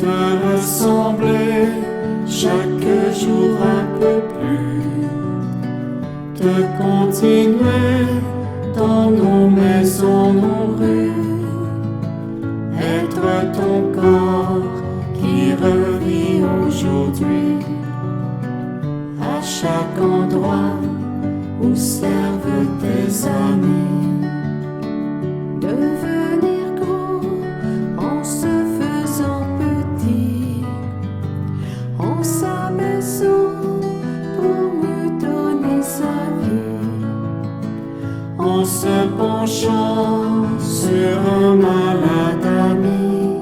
te ressembler chaque jour un peu plus, de continuer dans nos maisons, nos rues, être ton corps qui revit aujourd'hui, à chaque endroit où servent tes amis. Devenir grand en se faisant petit, en s'abaissant pour me donner sa vie, en se penchant sur un malade ami,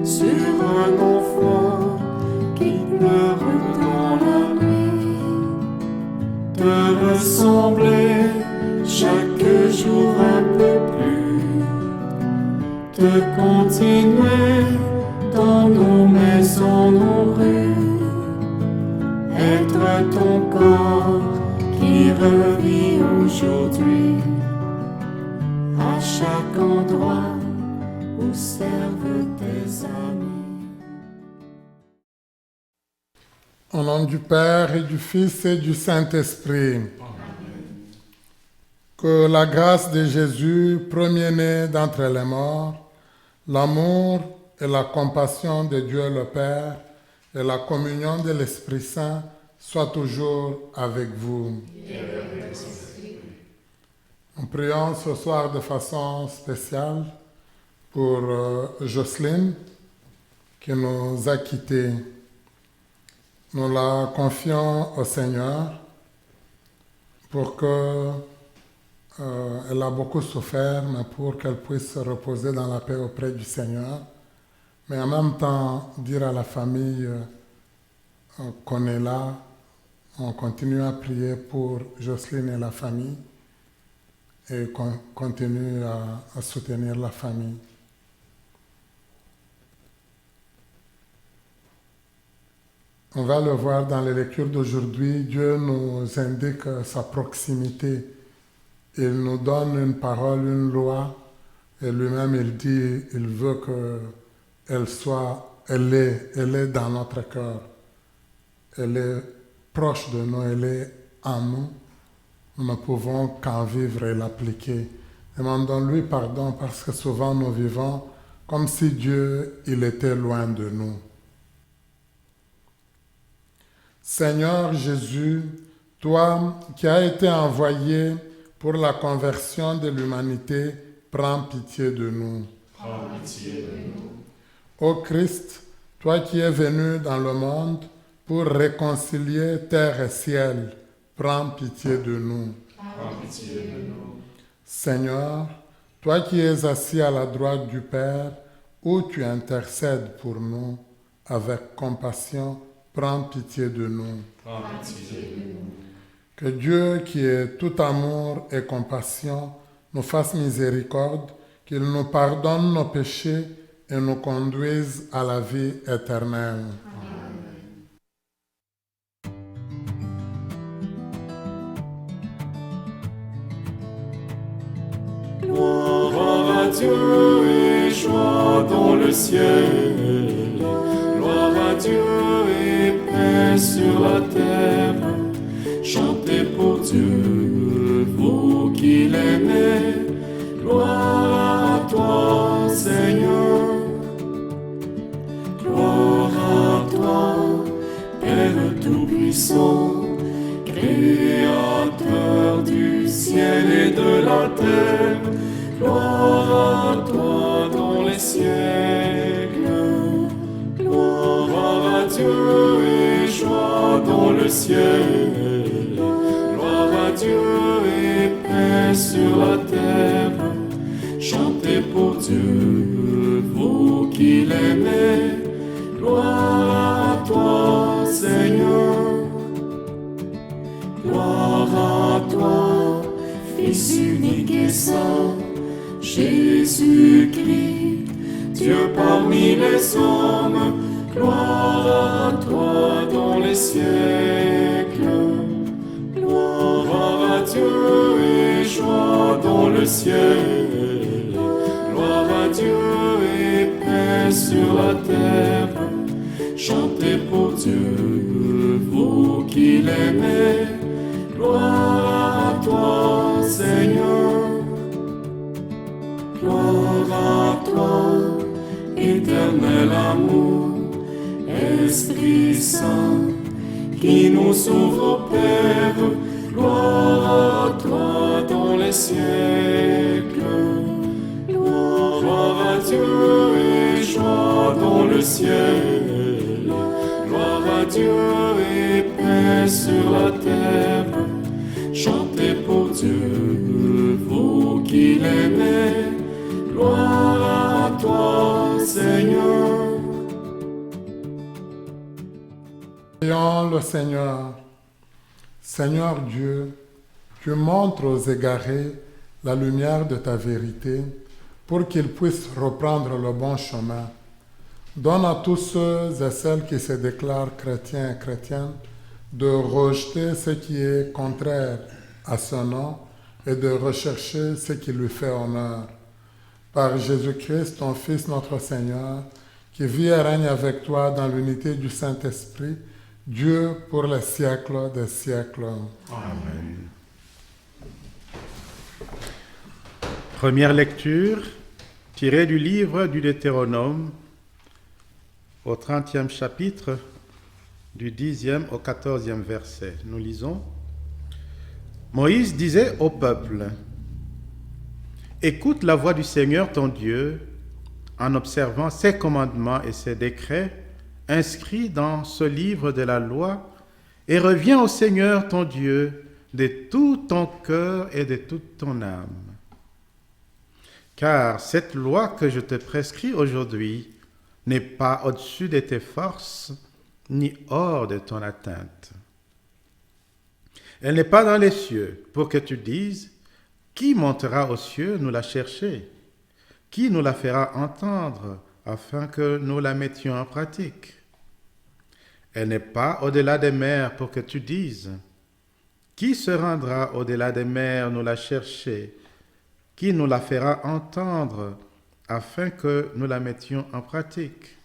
sur un enfant qui pleure dans la nuit, te ressembler chaque jour un peu plus, de continuer dans nos maisons, nos rues, être ton corps qui revit aujourd'hui, à chaque endroit où servent tes amis. Au nom du Père et du Fils et du Saint-Esprit. Que la grâce de Jésus, premier-né d'entre les morts, l'amour et la compassion de Dieu le Père et la communion de l'Esprit Saint soient toujours avec vous. Nous prions ce soir de façon spéciale pour Jocelyne qui nous a quittés. Nous la confions au Seigneur pour que elle a beaucoup souffert, mais pour qu'elle puisse se reposer dans la paix auprès du Seigneur. Mais en même temps, dire à la famille qu'on est là, on continue à prier pour Jocelyne et la famille et qu'on continue à soutenir la famille. On va le voir dans les lectures d'aujourd'hui. Dieu nous indique sa proximité. Il nous donne une parole, une loi, et lui-même il dit, il veut elle est dans notre cœur. Elle est proche de nous, elle est en nous. Nous ne pouvons qu'en vivre et l'appliquer. Demandons-lui pardon parce que souvent nous vivons comme si Dieu, il était loin de nous. Seigneur Jésus, toi qui as été envoyé pour la conversion de l'humanité, prends pitié de nous. Prends pitié de nous. Ô Christ, toi qui es venu dans le monde pour réconcilier terre et ciel, prends pitié de nous. Prends pitié de nous. Seigneur, toi qui es assis à la droite du Père, où tu intercèdes pour nous, avec compassion, prends pitié de nous. Prends pitié de nous. Que Dieu, qui est tout amour et compassion, nous fasse miséricorde, qu'il nous pardonne nos péchés et nous conduise à la vie éternelle. Gloire à Dieu et joie dans le ciel. Gloire à Dieu et paix sur la terre. Chantez pour Dieu, vous qui l'aimez. Gloire à toi, Seigneur. Gloire à toi, Père Tout-Puissant, Créateur du ciel et de la terre. Gloire à toi dans les siècles. Gloire à Dieu et joie dans le ciel. Gloire à Dieu et paix sur la terre. Chantez pour Dieu, vous qui l'aimez. Gloire à toi, Seigneur. Gloire à toi, Fils unique et saint, Jésus-Christ, Dieu parmi les hommes. Gloire à toi dans les siècles. Gloire à Dieu et joie dans le ciel. Gloire à Dieu et paix sur la terre. Chantez pour Dieu, vous qui l'aimez. Gloire à toi, Seigneur. Gloire à toi, éternel amour. Esprit Saint, qui nous sauve au Père. Gloire à toi dans les siècles. Gloire à Dieu et joie dans le ciel. Gloire à Dieu et paix sur la terre. Chantez pour Dieu, vous qui l'aimez. Gloire à toi, Seigneur. Prions le Seigneur. Seigneur Dieu, tu montres aux égarés la lumière de ta vérité pour qu'ils puissent reprendre le bon chemin. Donne à tous ceux et celles qui se déclarent chrétiens et chrétiennes de rejeter ce qui est contraire à ce nom et de rechercher ce qui lui fait honneur. Par Jésus-Christ, ton Fils, notre Seigneur, qui vit et règne avec toi dans l'unité du Saint-Esprit, Dieu pour les siècles des siècles. Amen. Première lecture tirée du livre du Deutéronome au 30e chapitre du 10e au 14e verset. Nous lisons. Moïse disait au peuple, « Écoute la voix du Seigneur ton Dieu en observant ses commandements et ses décrets inscrits dans ce livre de la loi, et reviens au Seigneur ton Dieu de tout ton cœur et de toute ton âme. Car cette loi que je te prescris aujourd'hui n'est pas au-dessus de tes forces, ni hors de ton atteinte. Elle n'est pas dans les cieux pour que tu dises, qui montera aux cieux nous la chercher? Qui nous la fera entendre afin que nous la mettions en pratique? Elle n'est pas au-delà des mers pour que tu dises, qui se rendra au-delà des mers nous la chercher? Qui nous la fera entendre afin que nous la mettions en pratique?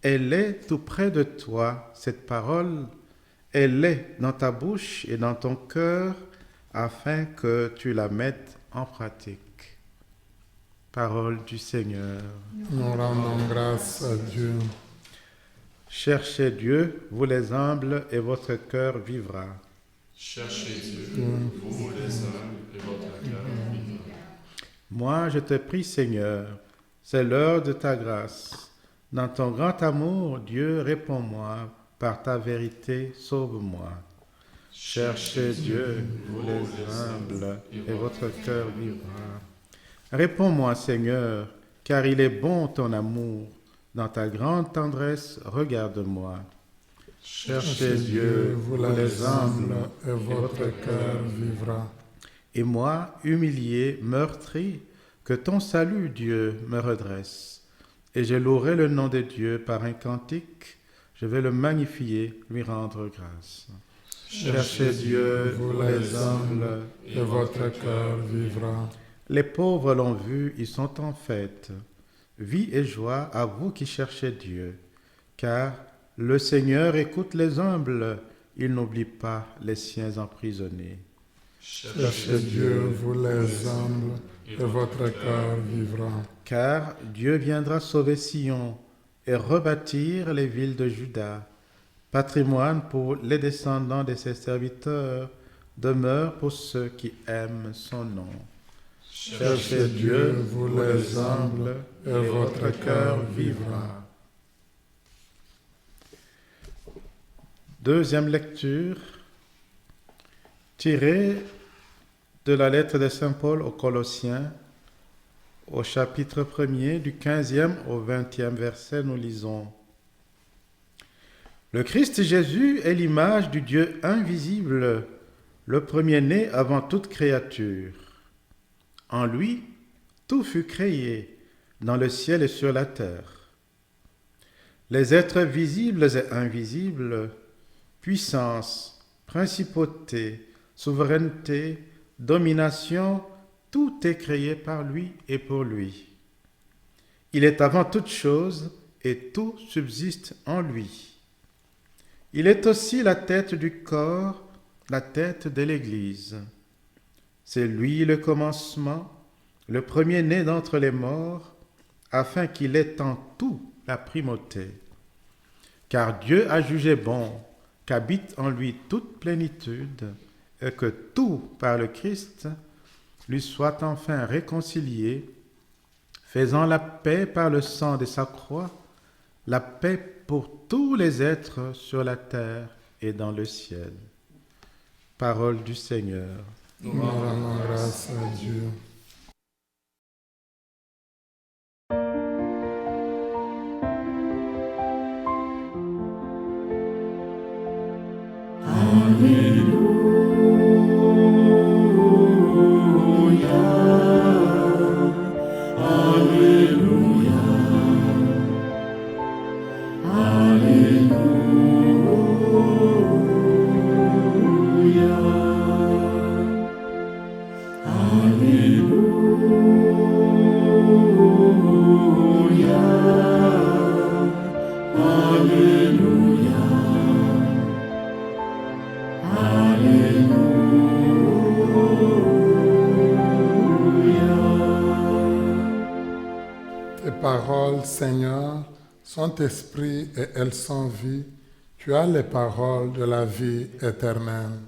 Elle est tout près de toi, cette parole, elle est dans ta bouche et dans ton cœur, afin que tu la mettes en pratique. Parole du Seigneur. Nous rendons grâce à Dieu. Cherchez Dieu, vous les humbles, et votre cœur vivra. Cherchez Dieu, vous les humbles, et votre cœur vivra. Moi, je te prie, Seigneur, c'est l'heure de ta grâce. Dans ton grand amour, Dieu, réponds-moi, par ta vérité, sauve-moi. Cherchez Dieu, vous les humbles, et votre cœur vivra. Réponds-moi, Seigneur, car il est bon ton amour. Dans ta grande tendresse, regarde-moi. Cherchez Dieu, vous les humbles, et votre cœur vivra. Et moi, humilié, meurtri, que ton salut, Dieu, me redresse. Et je louerai le nom de Dieu par un cantique, je vais le magnifier, lui rendre grâce. Cherchez Dieu, vous les humbles, et votre cœur vivra. Les pauvres l'ont vu, ils sont en fête. Vie et joie à vous qui cherchez Dieu, car le Seigneur écoute les humbles, il n'oublie pas les siens emprisonnés. Cherchez Dieu, vous les humbles, et votre cœur vivra. Car Dieu viendra sauver Sion et rebâtir les villes de Juda, patrimoine pour les descendants de ses serviteurs, demeure pour ceux qui aiment son nom. Cherchez Dieu, vous les humbles, et votre cœur vivra. Deuxième lecture, tirée de la lettre de Saint Paul aux Colossiens, au chapitre 1er, du 15e au 20e verset, nous lisons. Le Christ Jésus est l'image du Dieu invisible, le premier-né avant toute créature. En lui, tout fut créé, dans le ciel et sur la terre. Les êtres visibles et invisibles, puissance, principauté, souveraineté, domination, tout est créé par lui et pour lui. Il est avant toute chose et tout subsiste en lui. Il est aussi la tête du corps, la tête de l'Église. C'est lui le commencement, le premier-né d'entre les morts, afin qu'il ait en tout la primauté. Car Dieu a jugé bon qu'habite en lui toute plénitude, et que tout, par le Christ, lui soit enfin réconcilié, faisant la paix par le sang de sa croix, la paix pour tous les êtres sur la terre et dans le ciel. Parole du Seigneur. Nous rendons grâce à Dieu. Tes paroles, Seigneur, sont esprit et elles sont vie. Tu as les paroles de la vie éternelle.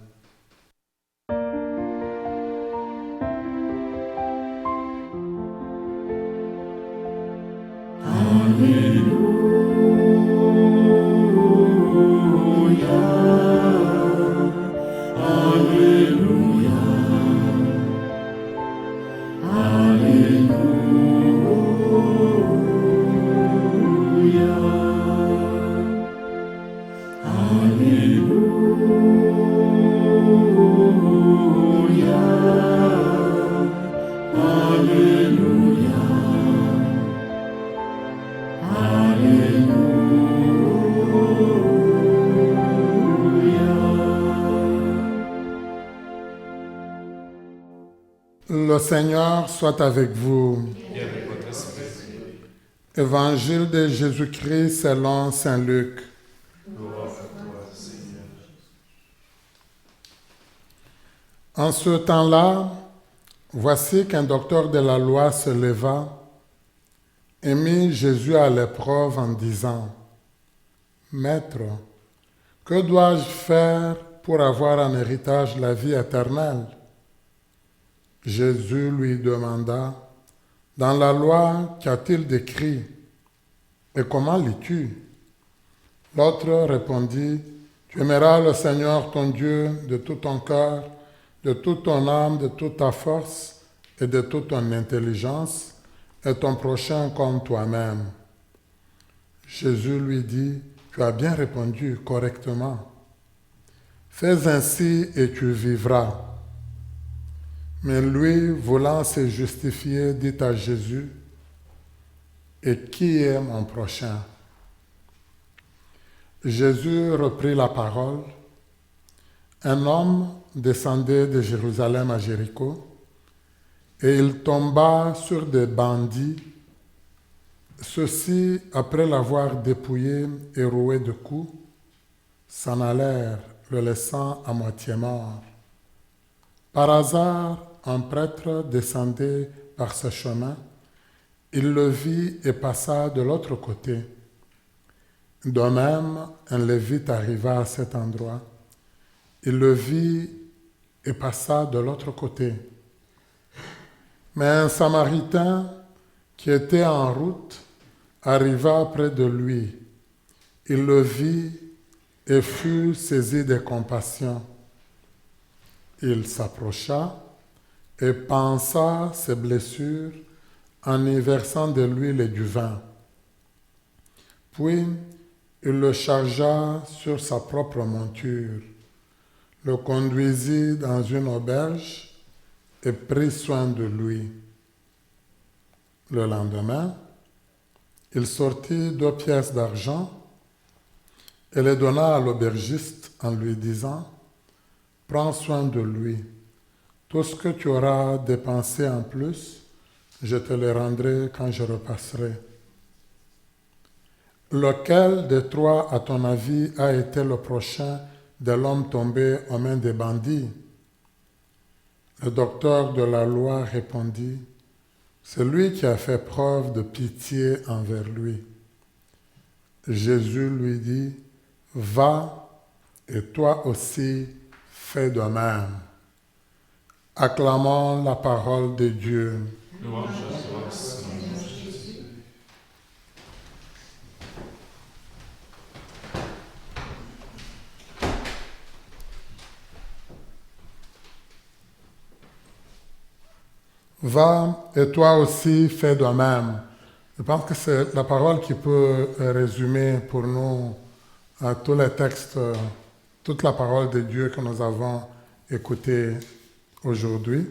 Le Seigneur soit avec vous. Et avec votre esprit. Évangile de Jésus-Christ selon Saint Luc. Gloire à toi, Seigneur. En ce temps-là, voici qu'un docteur de la loi se leva et mit Jésus à l'épreuve en disant, « Maître, que dois-je faire pour avoir en héritage la vie éternelle ?» Jésus lui demanda, « Dans la loi, qu'a-t-il décrit? Et comment lis-tu » L'autre répondit, « Tu aimeras le Seigneur ton Dieu de tout ton cœur, de toute ton âme, de toute ta force et de toute ton intelligence, et ton prochain comme toi-même. » Jésus lui dit, « Tu as bien répondu correctement. Fais ainsi et tu vivras. » Mais lui, voulant se justifier, dit à Jésus, « Et qui est mon prochain ?» Jésus reprit la parole. Un homme descendait de Jérusalem à Jéricho, et il tomba sur des bandits. Ceux-ci, après l'avoir dépouillé et roué de coups, s'en allèrent, le laissant à moitié mort. Par hasard, un prêtre descendait par ce chemin. Il le vit et passa de l'autre côté. De même, un lévite arriva à cet endroit. Il le vit et passa de l'autre côté. Mais un Samaritain qui était en route arriva près de lui. Il le vit et fut saisi de compassion. Il s'approcha et pansa ses blessures en y versant de l'huile et du vin. Puis il le chargea sur sa propre monture, le conduisit dans une auberge et prit soin de lui. Le lendemain, il sortit 2 pièces d'argent et les donna à l'aubergiste en lui disant, « Prends soin de lui. Tout ce que tu auras dépensé en plus, je te le rendrai quand je repasserai. » Lequel de trois, à ton avis, a été le prochain de l'homme tombé aux mains des bandits? Le docteur de la loi répondit, celui qui a fait preuve de pitié envers lui. Jésus lui dit, va et toi aussi fais de même. Acclamons la parole de Dieu. Louange à toi, Seigneur Jésus. Va et toi aussi fais de même. Je pense que c'est la parole qui peut résumer pour nous tous les textes, toute la parole de Dieu que nous avons écoutée aujourd'hui.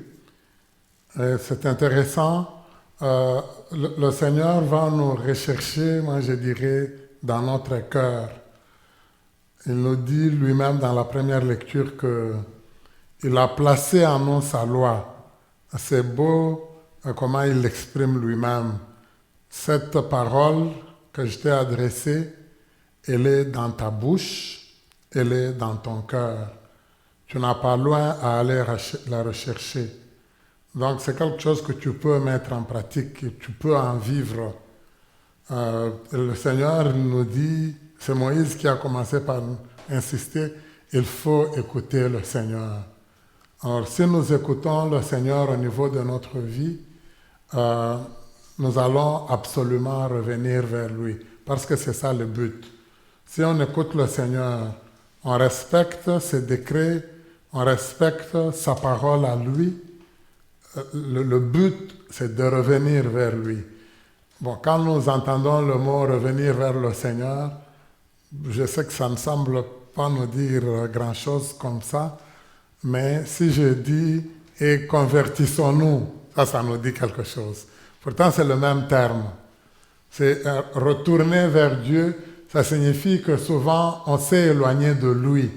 Et c'est intéressant. Le Seigneur va nous rechercher, moi je dirais, dans notre cœur. Il nous dit lui-même dans la première lecture qu'il a placé en nous sa loi. C'est beau comment il l'exprime lui-même. Cette parole que je t'ai adressée, elle est dans ta bouche, elle est dans ton cœur. Tu n'as pas loin à aller la rechercher. Donc c'est quelque chose que tu peux mettre en pratique, que tu peux en vivre. Le Seigneur nous dit, c'est Moïse qui a commencé par insister, il faut écouter le Seigneur. Alors, si nous écoutons le Seigneur au niveau de notre vie, nous allons absolument revenir vers lui, parce que c'est ça le but. Si on écoute le Seigneur, on respecte ses décrets, on respecte sa parole à lui, le but, c'est de revenir vers lui. Bon, quand nous entendons le mot « revenir vers le Seigneur », je sais que ça ne semble pas nous dire grand-chose comme ça, mais si je dis « et convertissons-nous », ça nous dit quelque chose. Pourtant, c'est le même terme. C'est retourner vers Dieu, ça signifie que souvent, on s'est éloigné de lui.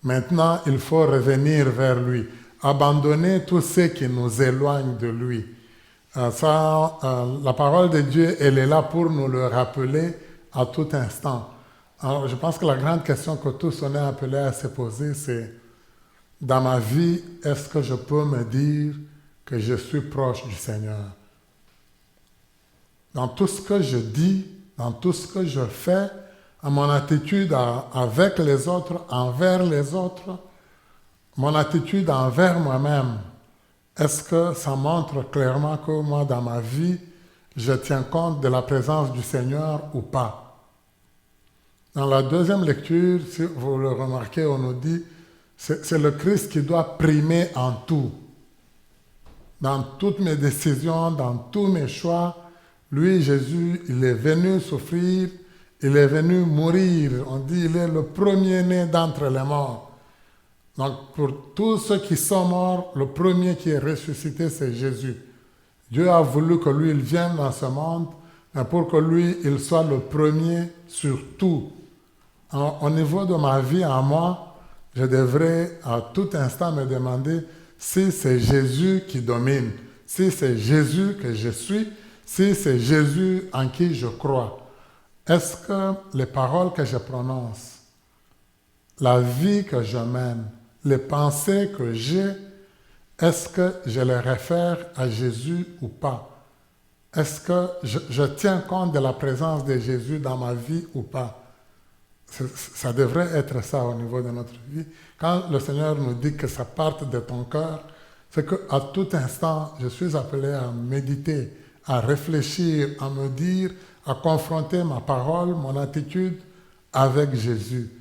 Maintenant, il faut revenir vers lui, abandonner tout ce qui nous éloigne de lui. La parole de Dieu, elle est là pour nous le rappeler à tout instant. Alors, je pense que la grande question que tous on est appelés à se poser, c'est dans ma vie, est-ce que je peux me dire que je suis proche du Seigneur? Dans tout ce que je dis, dans tout ce que je fais, à mon attitude avec les autres, envers les autres, mon attitude envers moi-même, est-ce que ça montre clairement que moi, dans ma vie, je tiens compte de la présence du Seigneur ou pas? Dans la deuxième lecture, si vous le remarquez, on nous dit, c'est le Christ qui doit primer en tout. Dans toutes mes décisions, dans tous mes choix, lui, Jésus, il est venu souffrir, il est venu mourir. On dit, il est le premier-né d'entre les morts. Donc, pour tous ceux qui sont morts, le premier qui est ressuscité, c'est Jésus. Dieu a voulu que lui, il vienne dans ce monde, mais pour que lui, il soit le premier sur tout. Alors, au niveau de ma vie, à moi, je devrais à tout instant me demander si c'est Jésus qui domine, si c'est Jésus que je suis, si c'est Jésus en qui je crois. Est-ce que les paroles que je prononce, la vie que je mène, les pensées que j'ai, est-ce que je les réfère à Jésus ou pas? Est-ce que je tiens compte de la présence de Jésus dans ma vie ou pas? Ça devrait être ça au niveau de notre vie. Quand le Seigneur nous dit que ça parte de ton cœur, c'est qu'à tout instant, je suis appelé à méditer, à réfléchir, à me dire, à confronter ma parole, mon attitude avec Jésus.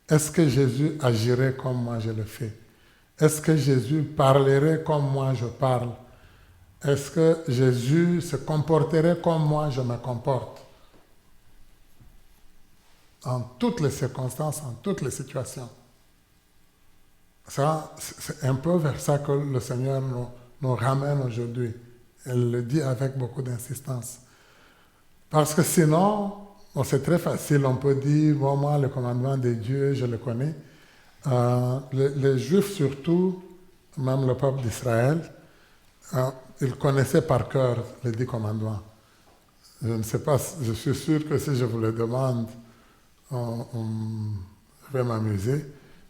Est-ce que Jésus agirait comme moi je le fais? Est-ce que Jésus parlerait comme moi je parle? Est-ce que Jésus se comporterait comme moi je me comporte? En toutes les circonstances, en toutes les situations. Ça, c'est un peu vers ça que le Seigneur nous ramène aujourd'hui. Elle le dit avec beaucoup d'insistance. Parce que sinon, c'est très facile, on peut dire, bon, moi, le commandement de Dieu, je le connais. Les Juifs surtout, même le peuple d'Israël, ils connaissaient par cœur les 10 commandements. Je ne sais pas, je suis sûr que si je vous le demande, je vais m'amuser.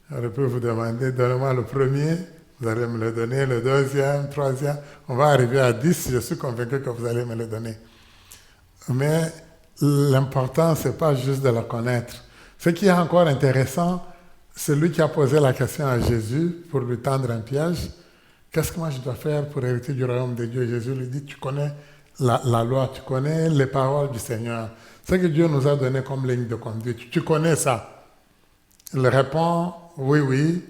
J'aurais pu vous demander, donnez-moi le premier, vous allez me le donner, le deuxième, troisième. On va arriver à 10, je suis convaincu que vous allez me le donner. Mais l'important, ce n'est pas juste de le connaître. Ce qui est encore intéressant, c'est lui qui a posé la question à Jésus pour lui tendre un piège. Qu'est-ce que moi je dois faire pour hériter du royaume de Dieu? Jésus lui dit, tu connais la loi, tu connais les paroles du Seigneur. Ce que Dieu nous a donné comme ligne de conduite, tu connais ça. Il répond, oui, oui.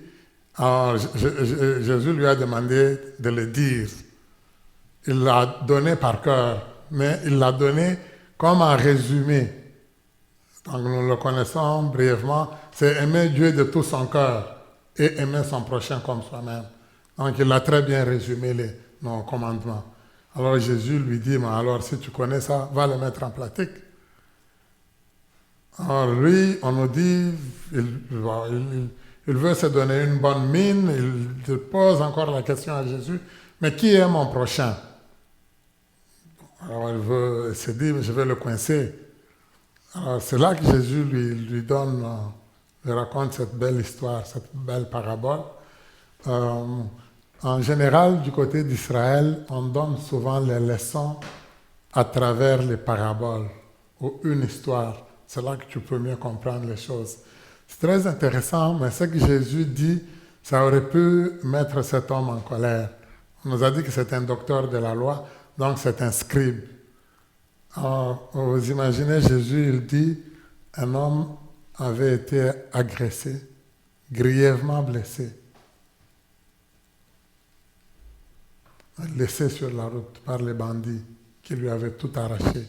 Alors, Jésus lui a demandé de le dire. Il l'a donné par cœur, mais il l'a donné comme un résumé. Donc nous le connaissons brièvement, c'est aimer Dieu de tout son cœur et aimer son prochain comme soi-même. Donc il a très bien résumé nos commandements. Alors Jésus lui dit, mais alors si tu connais ça, va le mettre en pratique. Alors lui, on nous dit, il veut se donner une bonne mine, il pose encore la question à Jésus, mais qui est mon prochain? Alors il se dit, je vais le coincer. Alors c'est là que Jésus lui raconte cette belle histoire, cette belle parabole. En général, du côté d'Israël, on donne souvent les leçons à travers les paraboles ou une histoire. C'est là que tu peux mieux comprendre les choses. C'est très intéressant, mais ce que Jésus dit, ça aurait pu mettre cet homme en colère. On nous a dit que c'est un docteur de la loi, donc c'est un scribe. Alors, vous imaginez, Jésus, il dit, un homme avait été agressé, grièvement blessé, laissé sur la route par les bandits qui lui avaient tout arraché.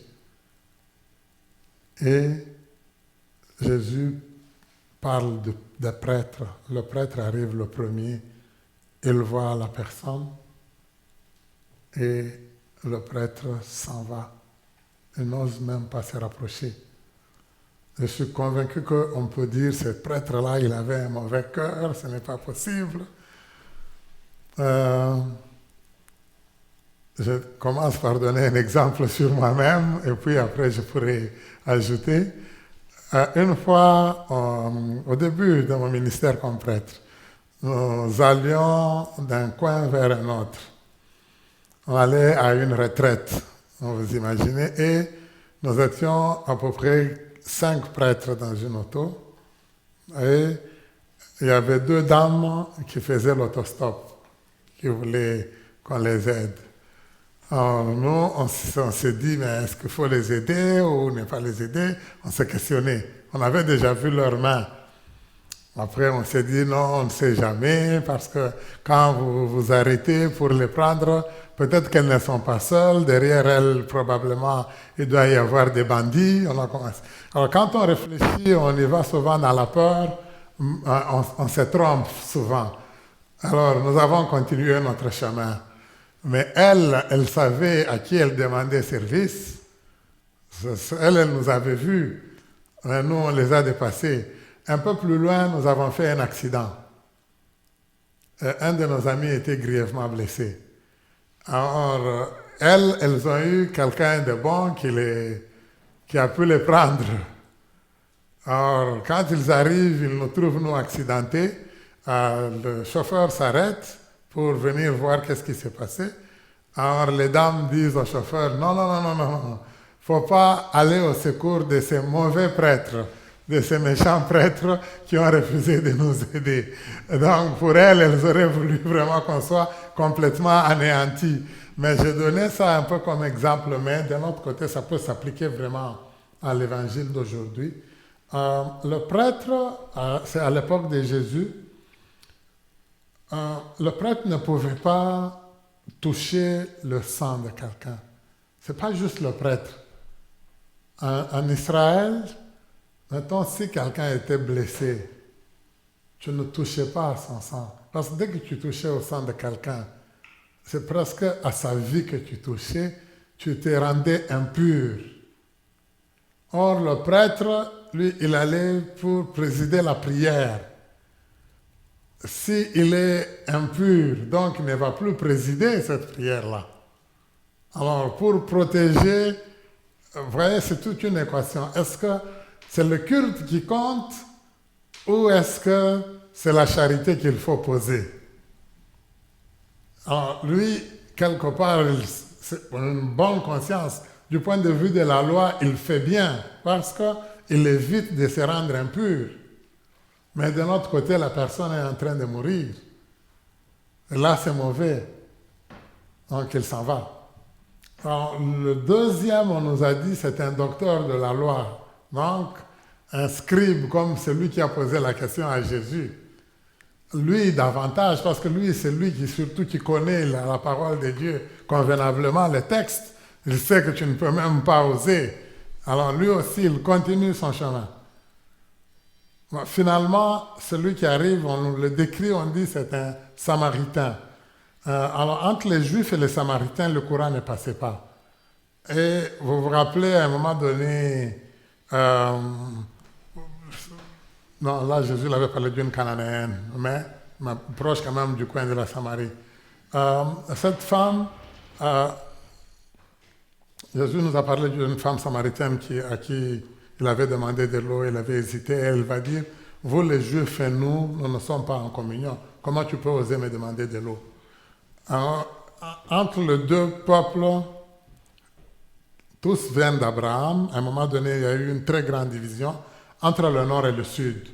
Et Jésus parle de prêtre. Le prêtre arrive le premier, il voit la personne et le prêtre s'en va. Il n'ose même pas se rapprocher. Je suis convaincu qu'on peut dire, ce prêtre-là, il avait un mauvais cœur, ce n'est pas possible. Je commence par donner un exemple sur moi-même, et puis après je pourrai ajouter. Une fois, au début de mon ministère comme prêtre, nous allions d'un coin vers un autre. On allait à une retraite, vous imaginez, et nous étions à peu près 5 prêtres dans une auto, et il y avait 2 dames qui faisaient l'autostop, qui voulaient qu'on les aide. Alors nous, on s'est dit, mais est-ce qu'il faut les aider ou ne pas les aider? On s'est questionné. On avait déjà vu leurs mains. Après, on s'est dit, non, on ne sait jamais, parce que quand vous vous arrêtez pour les prendre, peut-être qu'elles ne sont pas seules. Derrière elles, probablement, il doit y avoir des bandits. On a commencé. Alors, quand on réfléchit, on y va souvent dans la peur, on se trompe souvent. Alors, nous avons continué notre chemin. Mais elle savait à qui elle demandait service. Elle nous avait vus. Nous, on les a dépassés. Un peu plus loin, nous avons fait un accident. Un de nos amis était grièvement blessé. Alors, elles ont eu quelqu'un de bon qui a pu les prendre. Alors, quand ils arrivent, ils nous trouvent, nous, accidentés. Le chauffeur s'arrête pour venir voir qu'est-ce qui s'est passé. Alors les dames disent au chauffeur, non, il ne faut pas aller au secours de ces mauvais prêtres, de ces méchants prêtres qui ont refusé de nous aider. Donc pour elles auraient voulu vraiment qu'on soit complètement anéantis. Mais je donnais ça un peu comme exemple, mais d'un autre côté, ça peut s'appliquer vraiment à l'évangile d'aujourd'hui. Le prêtre, c'est à l'époque de Jésus, le prêtre ne pouvait pas toucher le sang de quelqu'un. Ce n'est pas juste le prêtre. En Israël, mettons, si quelqu'un était blessé, tu ne touchais pas à son sang. Parce que dès que tu touchais au sang de quelqu'un, c'est presque à sa vie que tu touchais, tu te rendais impur. Or, le prêtre, lui, il allait pour présider la prière. S'il est impur, donc il ne va plus présider cette prière-là. Alors, pour protéger Vous voyez, c'est toute une équation. Est-ce que c'est le culte qui compte ou est-ce que c'est la charité qu'il faut poser? Alors, lui, quelque part, c'est une bonne conscience. Du point de vue de la loi, il fait bien parce qu'il évite de se rendre impur. Mais de l'autre côté, la personne est en train de mourir. Et là, c'est mauvais. Donc, il s'en va. Alors, le deuxième, on nous a dit, c'est un docteur de la loi. Donc, un scribe comme celui qui a posé la question à Jésus. Lui, davantage, parce que lui, c'est lui qui, surtout, qui connaît la parole de Dieu convenablement, le texte. Il sait que tu ne peux même pas oser. Alors, lui aussi, il continue son chemin. Bon, finalement, celui qui arrive, on nous le décrit, on dit c'est un Samaritain. Alors, entre les Juifs et les Samaritains, le courant ne passait pas. Et vous vous rappelez, à un moment donné, non, là, Jésus avait parlé d'une Cananéenne, mais proche quand même du coin de la Samarie. Cette femme, Jésus nous a parlé d'une femme samaritaine à qui il avait demandé de l'eau, elle avait hésité, et elle va dire, vous les Juifs et nous ne sommes pas en communion. Comment tu peux oser me demander de l'eau? Alors, entre les deux peuples, tous viennent d'Abraham. À un moment donné, il y a eu une très grande division entre le nord et le sud.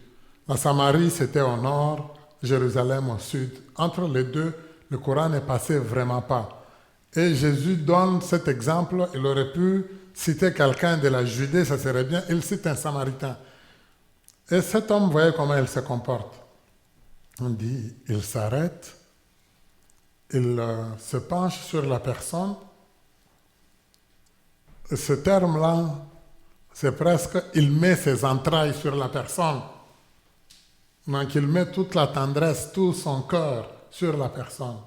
La Samarie, c'était au nord, Jérusalem au sud. Entre les deux, le courant ne passait vraiment pas. Et Jésus donne cet exemple. Il aurait pu citer quelqu'un de la Judée, ça serait bien. Il cite un Samaritain. Et cet homme, vous voyez comment il se comporte. On dit, il s'arrête, il se penche sur la personne. Ce terme-là, c'est presque, il met ses entrailles sur la personne. Donc il met toute la tendresse, tout son cœur sur la personne.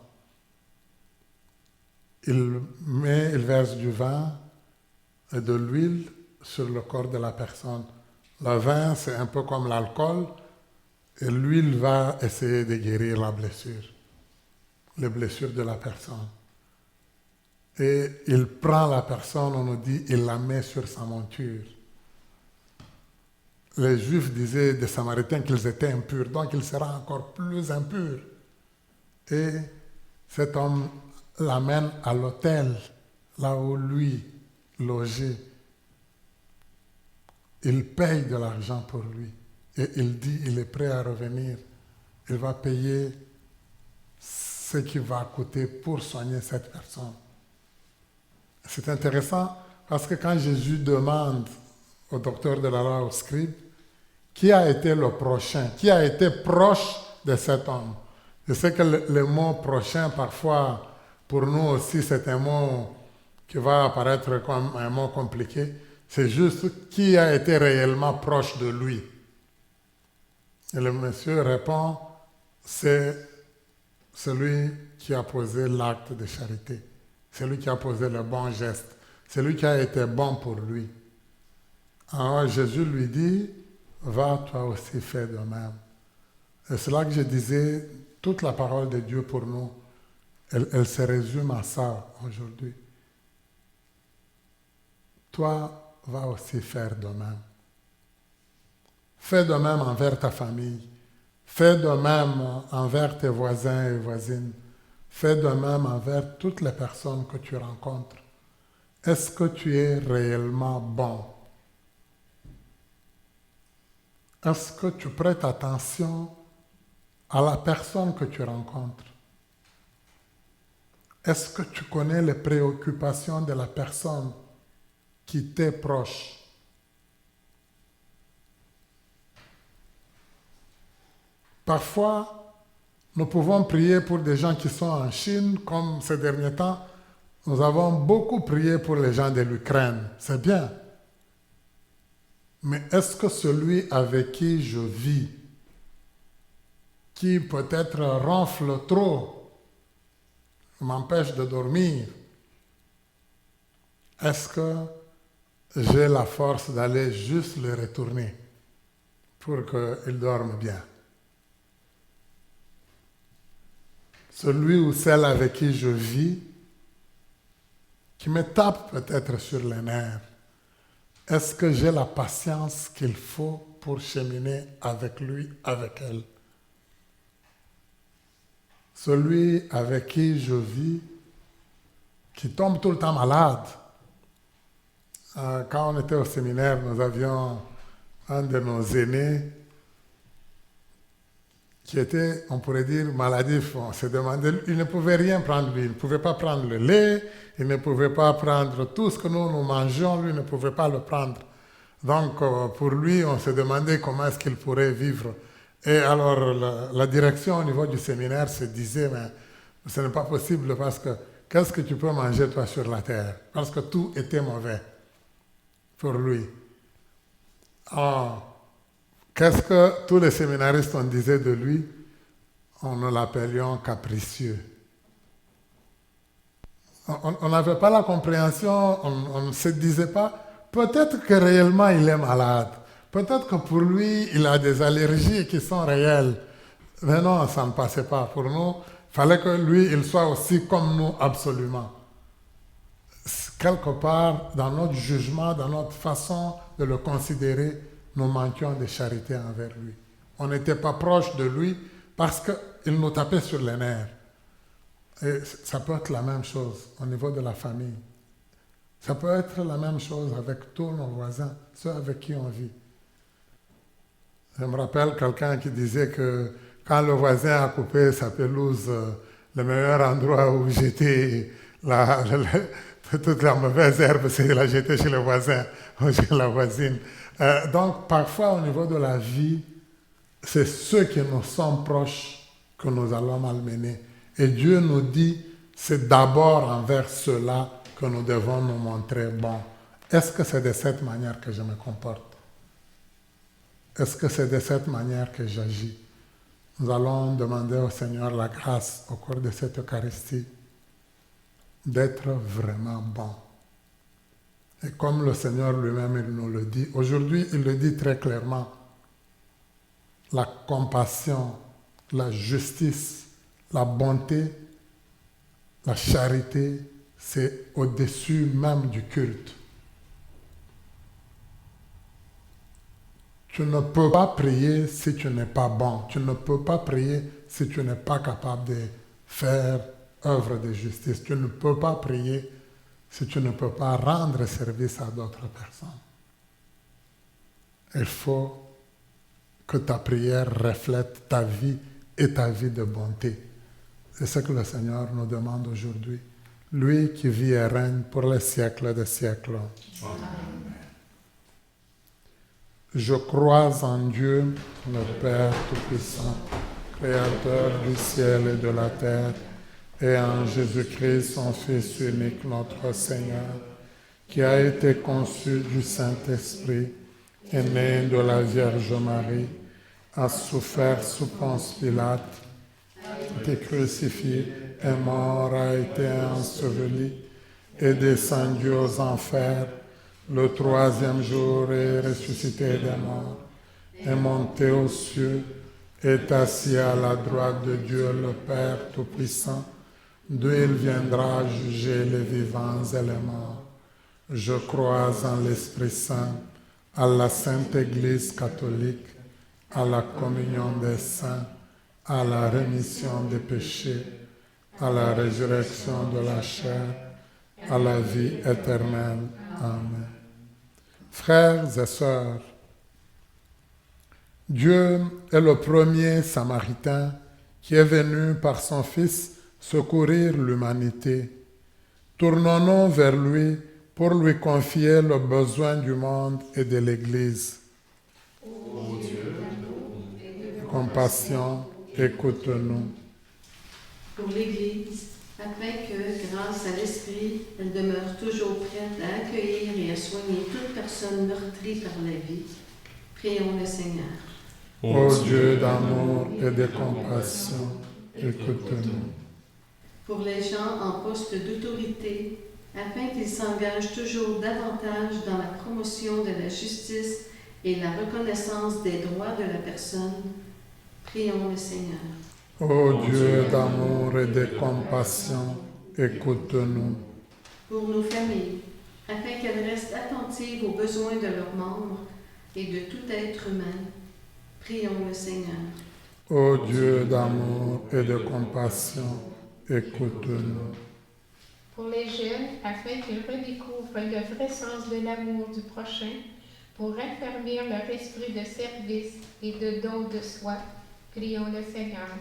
Il verse du vin et de l'huile sur le corps de la personne. Le vin, c'est un peu comme l'alcool, et l'huile va essayer de guérir la blessure, les blessures de la personne. Et il prend la personne, on nous dit, il la met sur sa monture. Les Juifs disaient des Samaritains qu'ils étaient impurs, donc il sera encore plus impur. Et cet homme l'amène à l'hôtel, là où lui logeait. Il paye de l'argent pour lui. Et il dit, il est prêt à revenir. Il va payer ce qui va coûter pour soigner cette personne. C'est intéressant parce que quand Jésus demande au docteur de la loi, au scribe, qui a été le prochain, qui a été proche de cet homme. Je sais que le mot prochain, parfois, pour nous aussi, c'est un mot qui va apparaître comme un mot compliqué. C'est juste qui a été réellement proche de lui. Et le monsieur répond, c'est celui qui a posé l'acte de charité. Celui qui a posé le bon geste. Celui qui a été bon pour lui. Alors Jésus lui dit, va toi aussi faire de même. Et c'est là que je disais, toute la parole de Dieu pour nous, elle se résume à ça aujourd'hui. Toi, va aussi faire de même. Fais de même envers ta famille. Fais de même envers tes voisins et voisines. Fais de même envers toutes les personnes que tu rencontres. Est-ce que tu es réellement bon? Est-ce que tu prêtes attention à la personne que tu rencontres? Est-ce que tu connais les préoccupations de la personne qui t'est proche? Parfois, nous pouvons prier pour des gens qui sont en Chine, comme ces derniers temps. Nous avons beaucoup prié pour les gens de l'Ukraine. C'est bien. Mais est-ce que celui avec qui je vis, qui peut-être ronfle trop, m'empêche de dormir, est-ce que j'ai la force d'aller juste le retourner pour qu'il dorme bien? Celui ou celle avec qui je vis, qui me tape peut-être sur les nerfs, est-ce que j'ai la patience qu'il faut pour cheminer avec lui, avec elle? Celui avec qui je vis, qui tombe tout le temps malade. Quand on était au séminaire, nous avions un de nos aînés qui était, on pourrait dire, maladif. On se demandait, il ne pouvait rien prendre lui, il ne pouvait pas prendre le lait, il ne pouvait pas prendre tout ce que nous mangeons, lui ne pouvait pas le prendre. Donc pour lui, on se demandait comment est-ce qu'il pourrait vivre. Et alors la direction au niveau du séminaire se disait, mais ce n'est pas possible parce que qu'est-ce que tu peux manger toi sur la terre? Parce que tout était mauvais pour lui. Qu'est-ce que tous les séminaristes on disait de lui? On nous l'appelions capricieux. On n'avait pas la compréhension, on ne se disait pas, peut-être que réellement il est malade, peut-être que pour lui il a des allergies qui sont réelles. Mais non, ça ne passait pas. Pour nous, il fallait que lui, il soit aussi comme nous absolument. Quelque part, dans notre jugement, dans notre façon de le considérer, nous manquions de charité envers lui. On n'était pas proche de lui parce qu'il nous tapait sur les nerfs. Et ça peut être la même chose au niveau de la famille. Ça peut être la même chose avec tous nos voisins, ceux avec qui on vit. Je me rappelle quelqu'un qui disait que quand le voisin a coupé sa pelouse, le meilleur endroit où jeter toute la mauvaise herbe, c'est de la jeter chez le voisin ou chez la voisine. Donc, parfois, au niveau de la vie, c'est ceux qui nous sont proches que nous allons malmener. Et Dieu nous dit, c'est d'abord envers ceux-là que nous devons nous montrer bons. Est-ce que c'est de cette manière que je me comporte? Est-ce que c'est de cette manière que j'agis? Nous allons demander au Seigneur la grâce au cours de cette Eucharistie d'être vraiment bons. Et comme le Seigneur lui-même il nous le dit, aujourd'hui il le dit très clairement, la compassion, la justice, la bonté, la charité, c'est au-dessus même du culte. Tu ne peux pas prier si tu n'es pas bon. Tu ne peux pas prier si tu n'es pas capable de faire œuvre de justice. Tu ne peux pas prier si tu ne peux pas rendre service à d'autres personnes. Il faut que ta prière reflète ta vie et ta vie de bonté. C'est ce que le Seigneur nous demande aujourd'hui. Lui qui vit et règne pour les siècles des siècles. Amen. Je crois en Dieu, le Père Tout-Puissant, Créateur du ciel et de la terre, et en Jésus-Christ, son Fils unique, notre Seigneur, qui a été conçu du Saint-Esprit, est né de la Vierge Marie, a souffert sous Ponce Pilate, a été crucifié, est mort, a été enseveli, est descendu aux enfers. Le troisième jour est ressuscité des morts, est monté aux cieux, est assis à la droite de Dieu le Père Tout-Puissant, d'où il viendra juger les vivants et les morts. Je crois en l'Esprit Saint, à la Sainte Église catholique, à la communion des saints, à la rémission des péchés, à la résurrection de la chair, à la vie éternelle. Amen. Frères et sœurs, Dieu est le premier Samaritain qui est venu par son Fils secourir l'humanité. Tournons-nous vers lui pour lui confier le besoin du monde et de l'Église. Ô Dieu, Compassion, écoute-nous. Pour l'Église, afin que, grâce à l'Esprit, elle demeure toujours prête à accueillir et à soigner toute personne meurtrie par la vie, prions le Seigneur. Ô Dieu d'amour et de compassion, écoute-nous. Pour les gens en poste d'autorité, afin qu'ils s'engagent toujours davantage dans la promotion de la justice et la reconnaissance des droits de la personne, prions le Seigneur. Ô Dieu d'amour et de compassion, écoute-nous. Pour nos familles, afin qu'elles restent attentives aux besoins de leurs membres et de tout être humain. Prions le Seigneur. Ô Dieu d'amour et de compassion, écoute-nous. Pour les jeunes, afin qu'ils redécouvrent le vrai sens de l'amour du prochain, pour raffermir leur esprit de service et de don de soi, prions le Seigneur.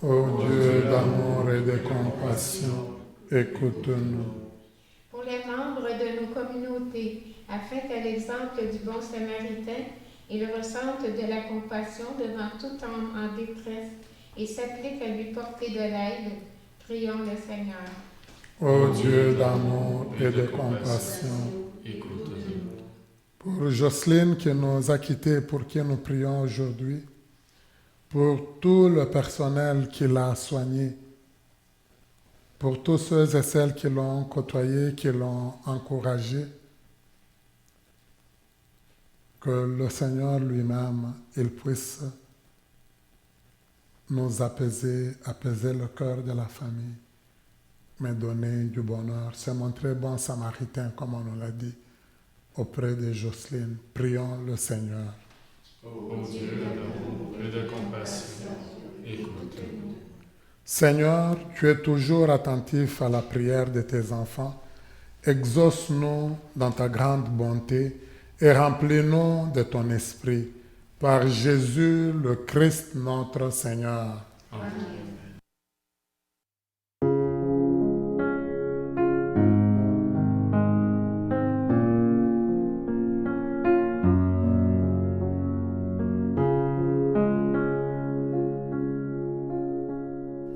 Ô Dieu d'amour et de compassion, écoute-nous. Pour les membres de nos communautés, afin qu'à l'exemple du bon samaritain, ils ressentent de la compassion devant tout homme en détresse et s'appliquent à lui porter de l'aide, prions le Seigneur. Ô Dieu d'amour et de compassion, écoute-nous. pour Jocelyne qui nous a quittés, pour qui nous prions aujourd'hui, pour tout le personnel qui l'a soigné, pour tous ceux et celles qui l'ont côtoyé, qui l'ont encouragé, que le Seigneur lui-même, il puisse nous apaiser le cœur de la famille, mais donner du bonheur, se montrer bon samaritain, comme on nous l'a dit, auprès de Jocelyne. Prions le Seigneur. Ô Dieu d'amour et de compassion, écoute-nous. Seigneur, tu es toujours attentif à la prière de tes enfants. Exauce-nous dans ta grande bonté et remplis-nous de ton esprit. Par Jésus, le Christ, notre Seigneur. Amen.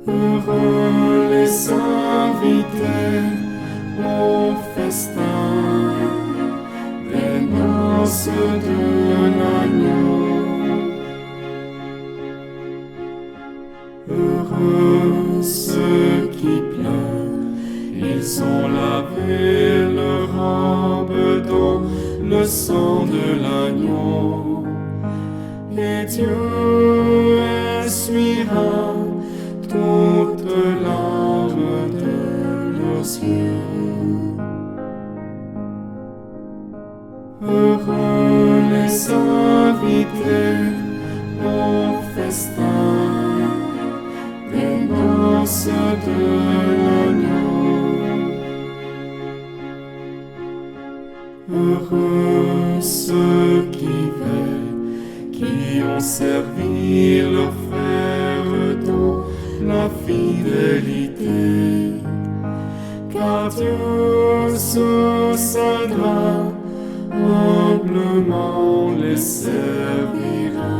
Heureux les invités au festin des noces de l'agneau. Heureux ceux qui pleurent, ils ont lavé leurs robes dans le sang de l'agneau. Et Dieu essuiera toutes larmes de leurs yeux. Heureux les invités au festin des noces de l'agneau. Heureux ceux qui veillent, qui ont servi leur frère dans la fidélité, car Dieu se cédera, humblement les servira.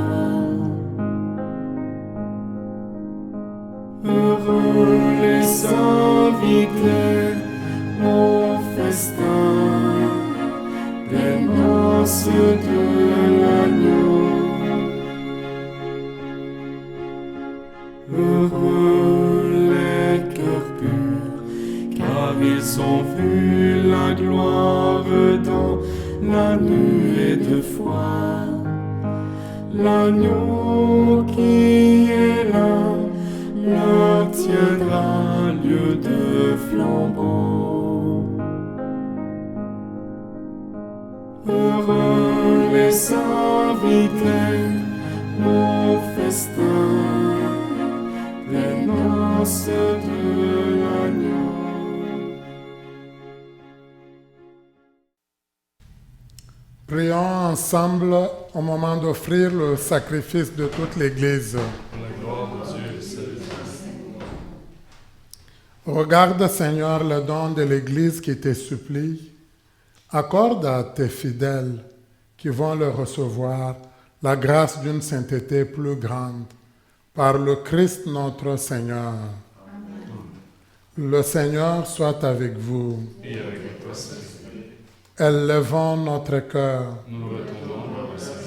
Heureux les invités au festin des noces de l'agneau. Heureux les cœurs purs, car ils ont vu la gloire dans la nuée de foi. L'agneau qui est là leur tiendra lieu de flambeau. Heureux les invités au festin des noces de l'agneau. Prions ensemble au moment d'offrir le sacrifice de toute l'Église. Pour la gloire de Dieu, salut. Regarde, Seigneur, le don de l'Église qui te supplie. Accorde à tes fidèles qui vont le recevoir la grâce d'une sainteté plus grande. Par le Christ notre Seigneur. Amen. Le Seigneur soit avec vous. Et avec toi, Saint-Esprit. Élevons notre cœur. Nous retournons vers le Seigneur.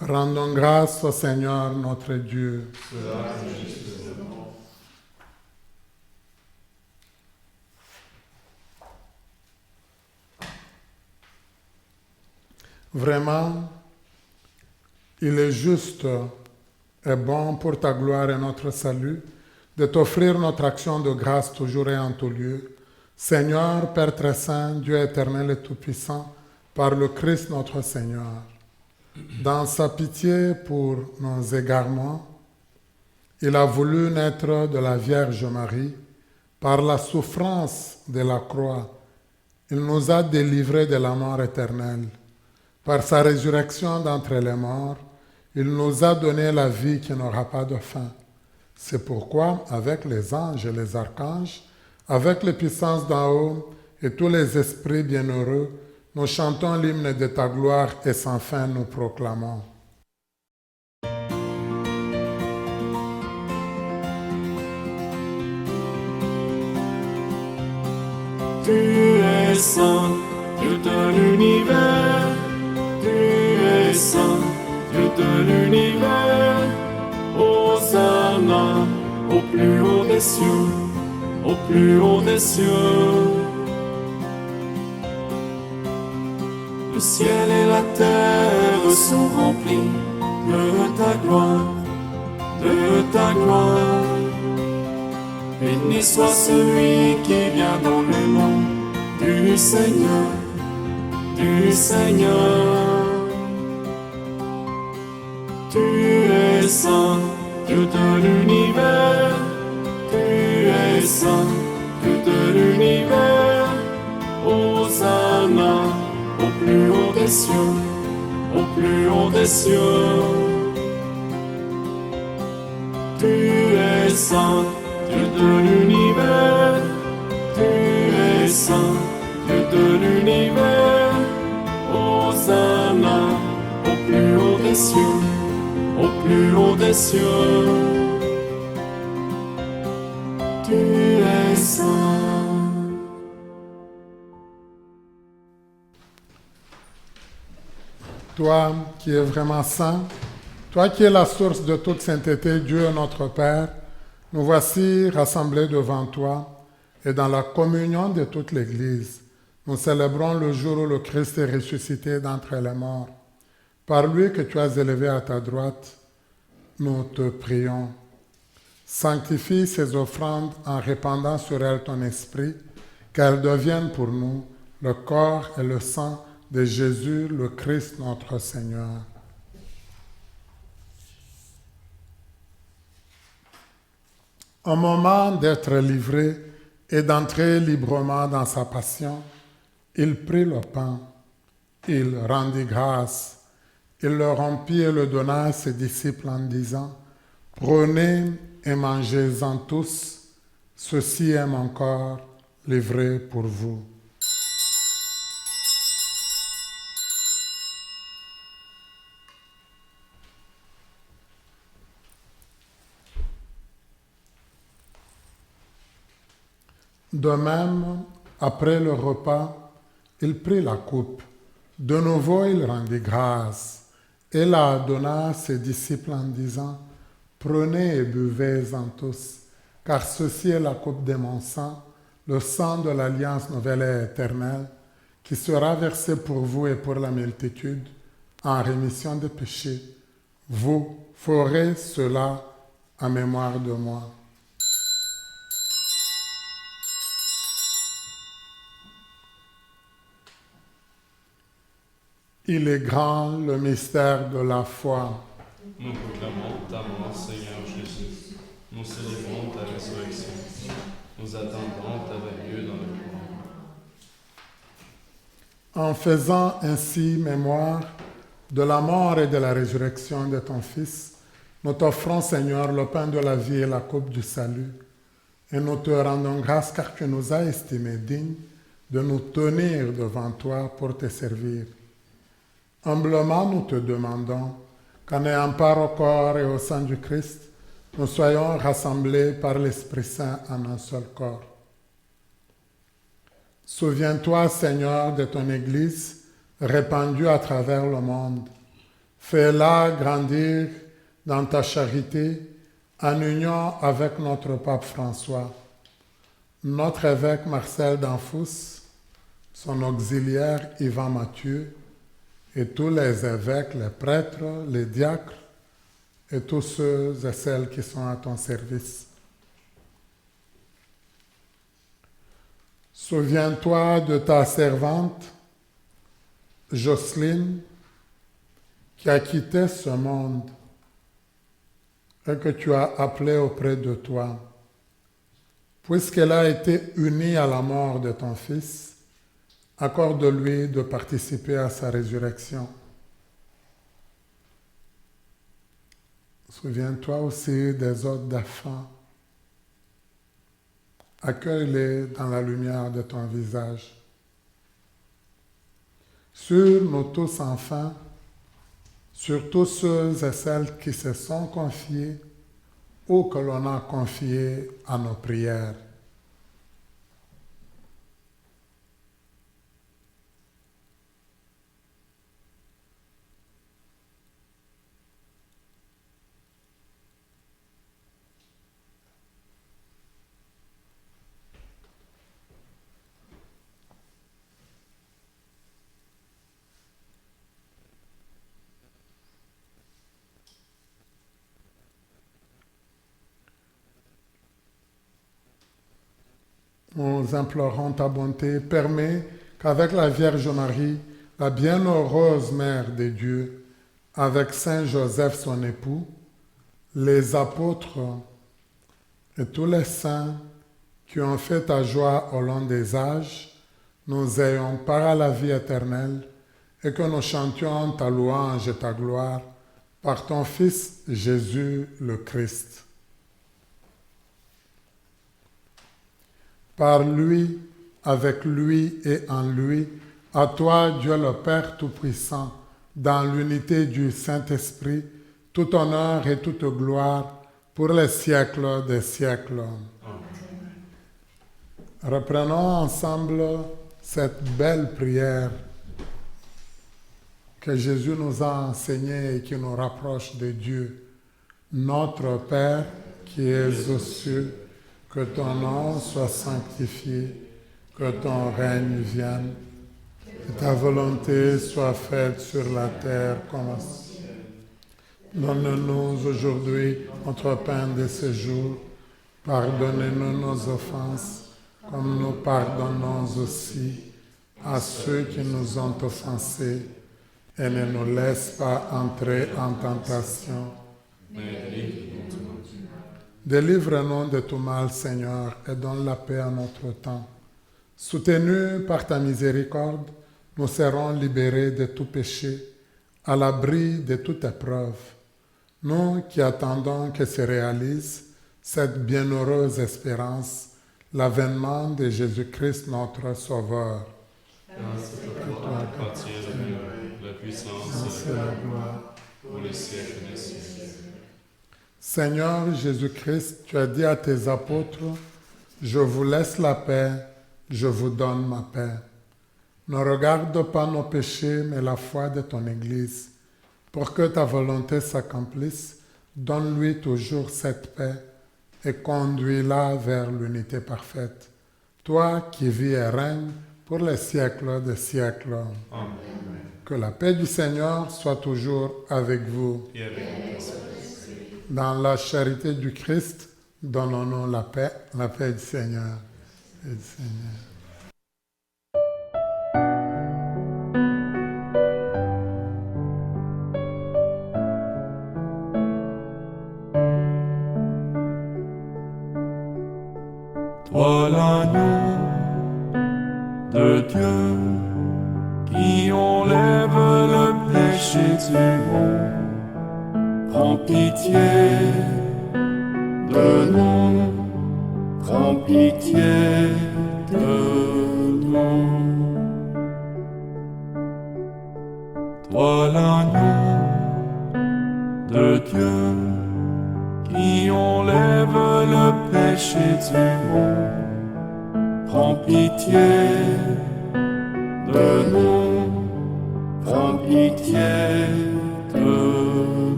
Rendons grâce au Seigneur notre Dieu. Cela est juste de bon. Vraiment, il est juste et bon pour ta gloire et notre salut de t'offrir notre action de grâce toujours et en tout lieu, Seigneur, Père très saint, Dieu éternel et tout-puissant, par le Christ notre Seigneur, dans sa pitié pour nos égarements, il a voulu naître de la Vierge Marie. Par la souffrance de la croix, il nous a délivrés de la mort éternelle. Par sa résurrection d'entre les morts, il nous a donné la vie qui n'aura pas de fin. C'est pourquoi, avec les anges et les archanges, avec les puissances d'en haut et tous les esprits bienheureux, nous chantons l'hymne de ta gloire et sans fin nous proclamons. Tu es saint, Dieu de l'univers. Tu es saint, Dieu de l'univers. Hosanna au plus haut des cieux, au plus haut des cieux. Le ciel et la terre sont remplis de ta gloire, de ta gloire. Béni soit celui qui vient dans le nom du Seigneur, du Seigneur. Tu es saint, Dieu de l'univers. Tu es saint, Dieu de l'univers. Hosanna au plus haut des cieux, au plus haut des cieux. Tu es saint, Dieu de l'univers. Tu es saint, Dieu de l'univers. Hosanna au plus haut des cieux, au plus haut des cieux. Tu es saint. Toi qui es vraiment saint, toi qui es la source de toute sainteté, Dieu notre Père, nous voici rassemblés devant toi et dans la communion de toute l'Église. Nous célébrons le jour où le Christ est ressuscité d'entre les morts. Par lui que tu as élevé à ta droite, nous te prions. Sanctifie ces offrandes en répandant sur elles ton esprit, qu'elles deviennent pour nous le corps et le sang de Jésus, le Christ notre Seigneur. Au moment d'être livré et d'entrer librement dans sa passion, il prit le pain, il rendit grâce, il le rompit et le donna à ses disciples en disant, « Prenez et mangez-en tous, ceci est mon corps livré pour vous. » De même, après le repas, il prit la coupe. De nouveau, il rendit grâce et la donna à ses disciples en disant, « Prenez et buvez-en tous, car ceci est la coupe de mon sang, le sang de l'alliance nouvelle et éternelle, qui sera versé pour vous et pour la multitude en rémission des péchés. Vous ferez cela en mémoire de moi. » Il est grand le mystère de la foi. Nous proclamons ta mort, Seigneur Jésus. Nous célébrons ta résurrection. Nous attendons ta venue dans le monde. En faisant ainsi mémoire de la mort et de la résurrection de ton Fils, nous t'offrons, Seigneur, le pain de la vie et la coupe du salut. Et nous te rendons grâce car tu nous as estimés dignes de nous tenir devant toi pour te servir. Humblement, nous te demandons qu'en ayant part au corps et au sang du Christ, nous soyons rassemblés par l'Esprit Saint en un seul corps. Souviens-toi, Seigneur, de ton Église répandue à travers le monde. Fais-la grandir dans ta charité en union avec notre pape François, notre évêque Marcel d'Anfous, son auxiliaire Yvan Mathieu, et tous les évêques, les prêtres, les diacres, et tous ceux et celles qui sont à ton service. Souviens-toi de ta servante, Jocelyne, qui a quitté ce monde et que tu as appelé auprès de toi. Puisqu'elle a été unie à la mort de ton Fils, accorde-lui de participer à sa résurrection. Souviens-toi aussi des autres d'enfants. Accueille-les dans la lumière de ton visage. Sur nous tous enfin, sur tous ceux et celles qui se sont confiés ou que l'on a confiés à nos prières. Nous implorons ta bonté, permets qu'avec la Vierge Marie, la bienheureuse Mère de Dieu, avec Saint Joseph son époux, les apôtres et tous les saints qui ont fait ta joie au long des âges, nous ayons part à la vie éternelle et que nous chantions ta louange et ta gloire par ton Fils Jésus le Christ. Par lui, avec lui et en lui, à toi, Dieu le Père Tout-Puissant, dans l'unité du Saint-Esprit, tout honneur et toute gloire pour les siècles des siècles. Reprenons ensemble cette belle prière que Jésus nous a enseignée et qui nous rapproche de Dieu. Notre Père qui es aux cieux, que ton nom soit sanctifié, que ton règne vienne, que ta volonté soit faite sur la terre comme au ciel. Donne-nous aujourd'hui notre pain de ce jour. Pardonnez-nous nos offenses, comme nous pardonnons aussi à ceux qui nous ont offensés. Et ne nous laisse pas entrer en tentation. Délivre-nous de tout mal, Seigneur, et donne la paix à notre temps. Soutenus par ta miséricorde, nous serons libérés de tout péché, à l'abri de toute épreuve. Nous qui attendons que se réalise cette bienheureuse espérance, l'avènement de Jésus-Christ notre Sauveur. Grâce à toi, la puissance et la gloire pour les siècles des siècles. Seigneur Jésus-Christ, tu as dit à tes apôtres, « Je vous laisse la paix, je vous donne ma paix. » Ne regarde pas nos péchés, mais la foi de ton Église. Pour que ta volonté s'accomplisse, donne-lui toujours cette paix et conduis-la vers l'unité parfaite. Toi qui vis et règnes pour les siècles des siècles. Amen. Que la paix du Seigneur soit toujours avec vous. Et avec vous. Dans la charité du Christ, donnons-nous la paix du Seigneur. Et du Seigneur. Toi l'agneau de Dieu qui enlève le péché du monde, prends pitié de nous, prends pitié de nous. Toi l'agneau de Dieu qui enlève le péché du monde, prends pitié de nous, prends pitié de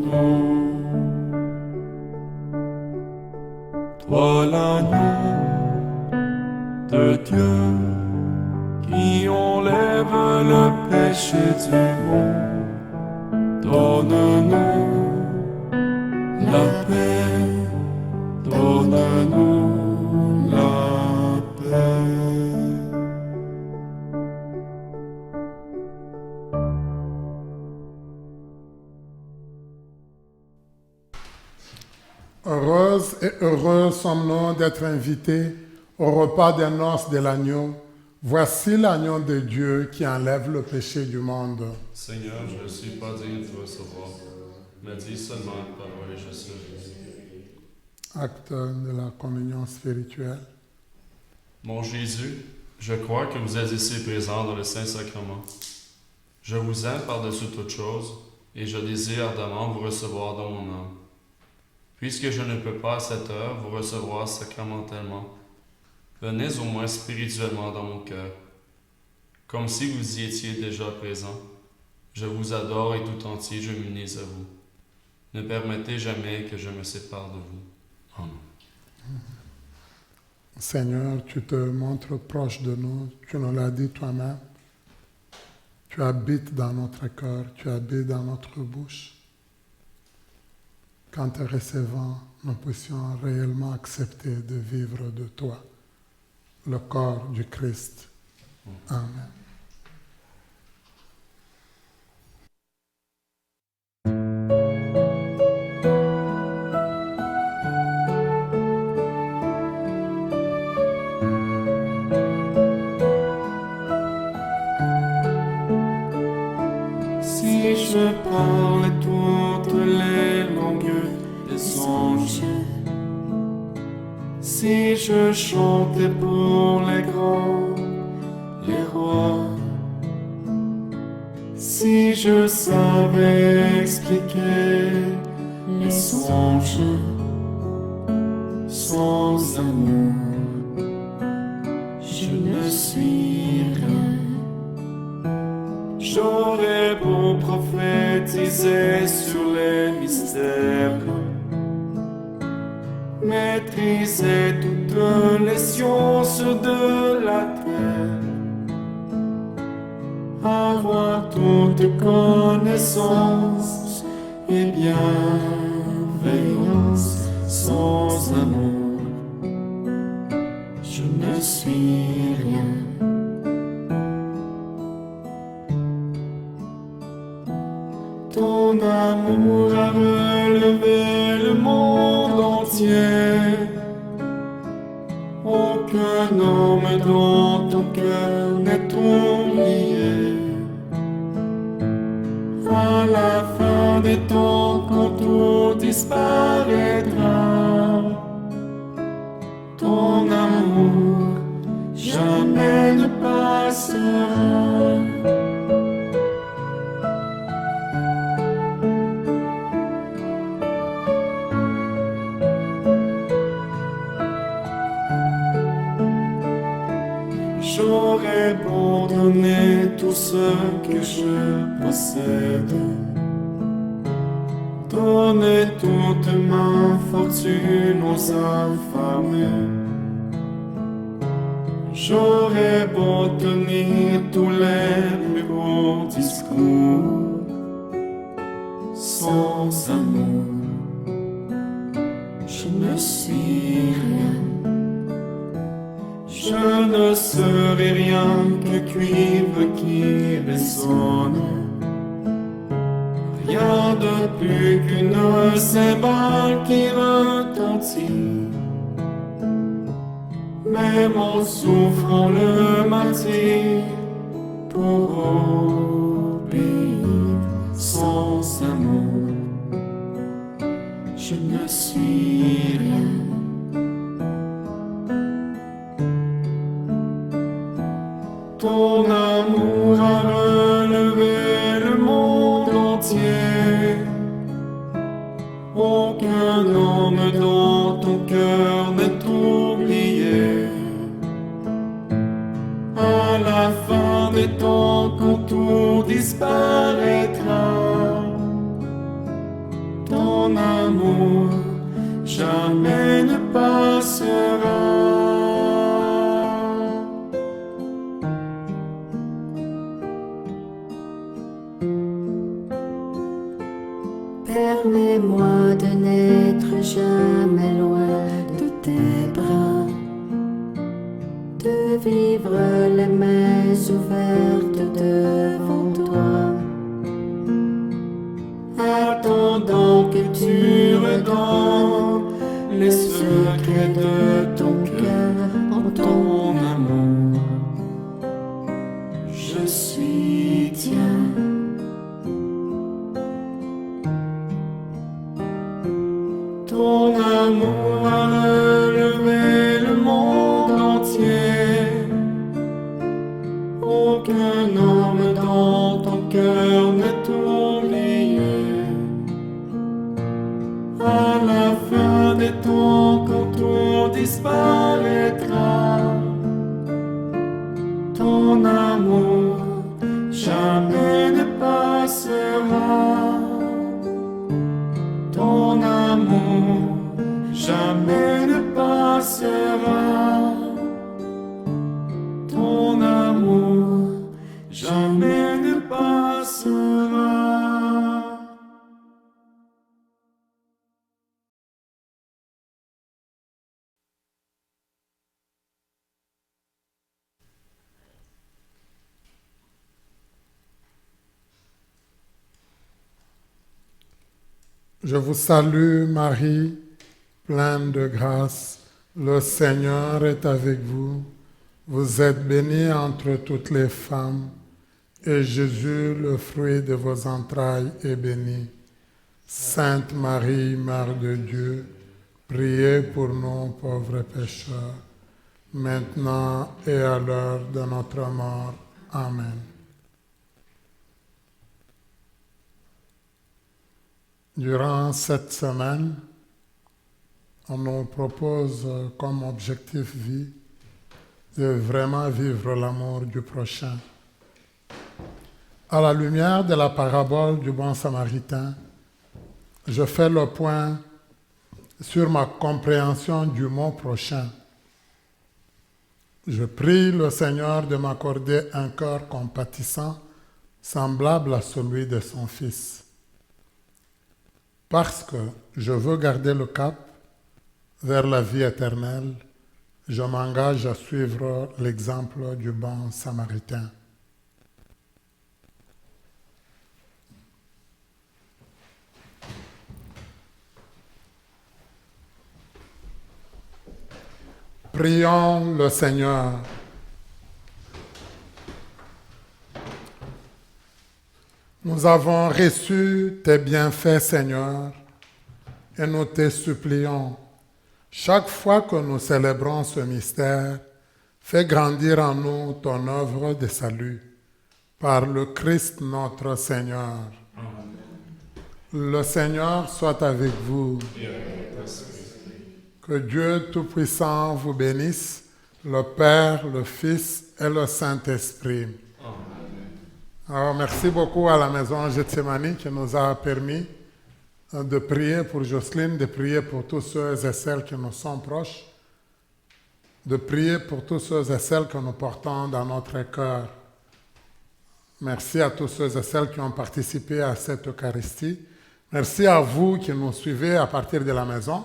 nous. Toi l'agneau de Dieu qui enlève le péché du monde, donne-nous la paix, donne-nous la paix. et heureux sommes-nous d'être invités au repas des noces de l'agneau. Voici l'agneau de Dieu qui enlève le péché du monde. Seigneur, je ne suis pas digne de te recevoir, mais dis seulement une parole et je serai. Acte de la communion spirituelle. Mon Jésus, je crois que vous êtes ici présent dans le Saint-Sacrement. Je vous aime par-dessus toute chose et je désire ardemment vous recevoir dans mon âme. Puisque je ne peux pas à cette heure vous recevoir sacramentellement, venez au moins spirituellement dans mon cœur. Comme si vous y étiez déjà présent, je vous adore et tout entier je m'unis à vous. Ne permettez jamais que je me sépare de vous. Amen. Seigneur, tu te montres proche de nous, tu nous l'as dit toi-même. Tu habites dans notre cœur, tu habites dans notre bouche. Qu'en te recevant, nous puissions réellement accepter de vivre de toi, le corps du Christ. Amen. Si je parle toutes les langues des anges, si je chantais pour les grands, les rois, si je savais expliquer les songes, sans amour, je ne suis rien. J'aurais beau prophétiser sur les mystères, maîtriser toutes les sciences de la terre, avoir toute connaissance et bienveillance, sans amour, je ne suis rien. Ton amour a relevé le monde entier. Aucun homme dans ton cœur n'est oublié. À la fin des temps, quand tout disparaîtra, ton amour jamais ne passera. J'aurais beau donner tout ce que je possède, donner toute ma fortune aux affamés. J'aurais beau tenir tous les plus beaux discours, sans amour, je ne suis rien. Je ne serai rien que cuivre qui résonne, rien de plus qu'une cymbale qui retentit. Même en souffrant le martyre pour obéir, sans amour, je ne suis rien. Ton amour a relevé le monde entier. Aucun homme dans ton cœur n'est oublié. À la fin des temps, quand tout disparaîtra, ton amour jamais ne passera. Permets-moi de n'être jamais loin de tes bras, de vivre les mains ouvertes devant toi, attendant que tu redonnes les qu'aucun homme dans ton cœur n'ait oublié. À la fin des temps, quand tout disparaîtra, ton amour jamais ne passera. Ton amour jamais ne passera. Ton amour jamais ne passera. Je vous salue Marie, pleine de grâce, le Seigneur est avec vous. Vous êtes bénie entre toutes les femmes, et Jésus, le fruit de vos entrailles, est béni. Sainte Marie, Mère de Dieu, priez pour nous pauvres pécheurs, maintenant et à l'heure de notre mort. Amen. Durant cette semaine, on nous propose comme objectif vie de vraiment vivre l'amour du prochain. À la lumière de la parabole du bon samaritain, je fais le point sur ma compréhension du mot prochain. Je prie le Seigneur de m'accorder un cœur compatissant, semblable à celui de son Fils. Parce que je veux garder le cap vers la vie éternelle, je m'engage à suivre l'exemple du bon samaritain. Prions le Seigneur. Nous avons reçu tes bienfaits, Seigneur, et nous te supplions, chaque fois que nous célébrons ce mystère, fais grandir en nous ton œuvre de salut, par le Christ notre Seigneur. Amen. Le Seigneur soit avec vous. Que Dieu Tout-Puissant vous bénisse, le Père, le Fils et le Saint-Esprit. Alors, merci beaucoup à la maison Gethsemane qui nous a permis de prier pour Jocelyne, de prier pour tous ceux et celles qui nous sont proches, de prier pour tous ceux et celles que nous portons dans notre cœur. Merci à tous ceux et celles qui ont participé à cette Eucharistie. Merci à vous qui nous suivez à partir de la maison.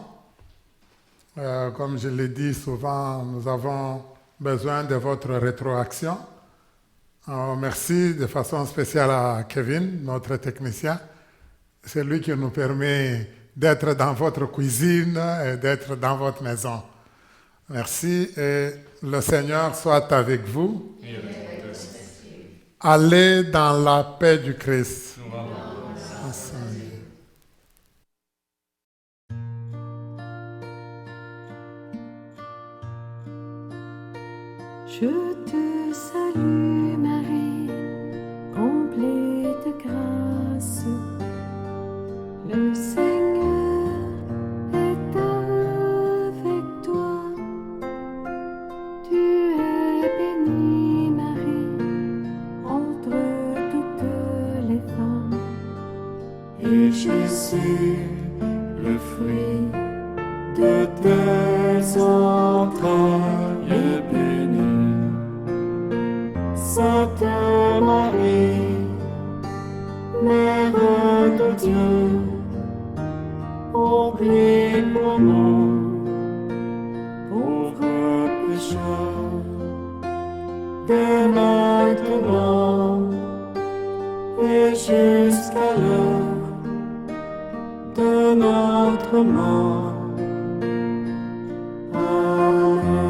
Comme je l'ai dit souvent, nous avons besoin de votre rétroaction. Merci de façon spéciale à Kevin, notre technicien. C'est lui qui nous permet d'être dans votre cuisine et d'être dans votre maison. Merci et le Seigneur soit avec vous. Allez dans la paix du Christ. Je te salue Marie, comblée de grâce. Le Seigneur est avec toi. Tu es bénie Marie, entre toutes les femmes. Et Jésus, le fruit de tes entrailles, est béni. Sainte Marie, Mère de Dieu, prie pour nous, pauvres pécheurs, dès maintenant et jusqu'à l'heure de notre mort. Amen.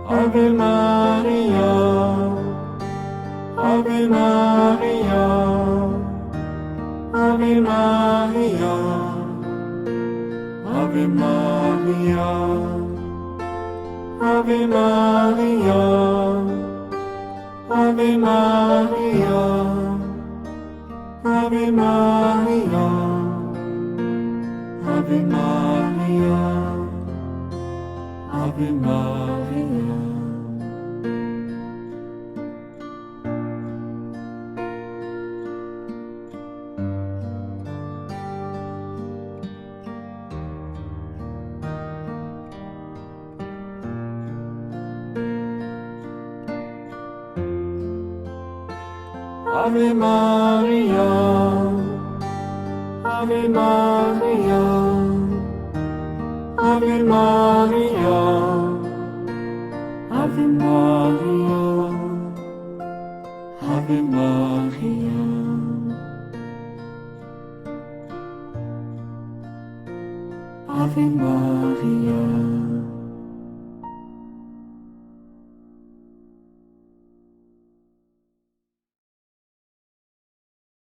Ave Maria, Ave Maria, Ave Maria, Ave Maria, Ave Maria, Ave Maria, Ave Maria, Ave Maria, Ave Maria. Ave Maria, Ave Maria, Ave Maria, Ave Maria, Ave Maria, Ave Maria.